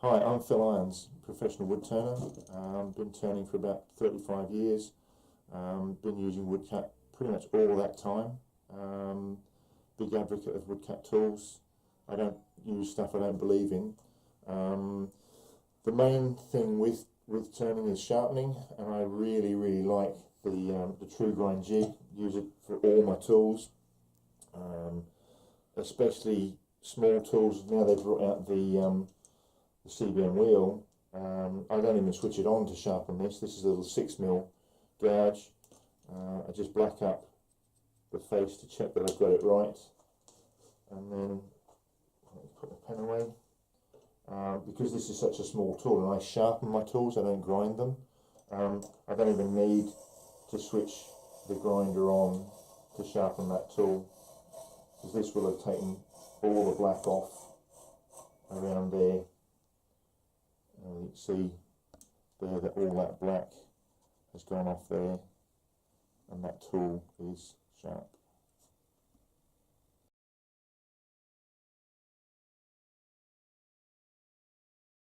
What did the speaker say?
Hi, I'm Phil Irons, professional wood turner. Been turning for about 35 years. Been using Woodcut pretty much all that time. Big advocate of Woodcut tools. I don't use stuff I don't believe in. The main thing with turning is sharpening, and I really like the True Grind jig. Use it for all my tools, especially small tools. Now they've brought out the CBM wheel. I don't even switch it on to sharpen this. This is a little 6mm gouge. I just black up the face to check that I've got it right, and then put the pen away. Because this is such a small tool and I sharpen my tools, I don't grind them. I don't even need to switch the grinder on to sharpen that tool, because this will have taken all the black off around there. You can see there that all that black has gone off there, and that tool is sharp.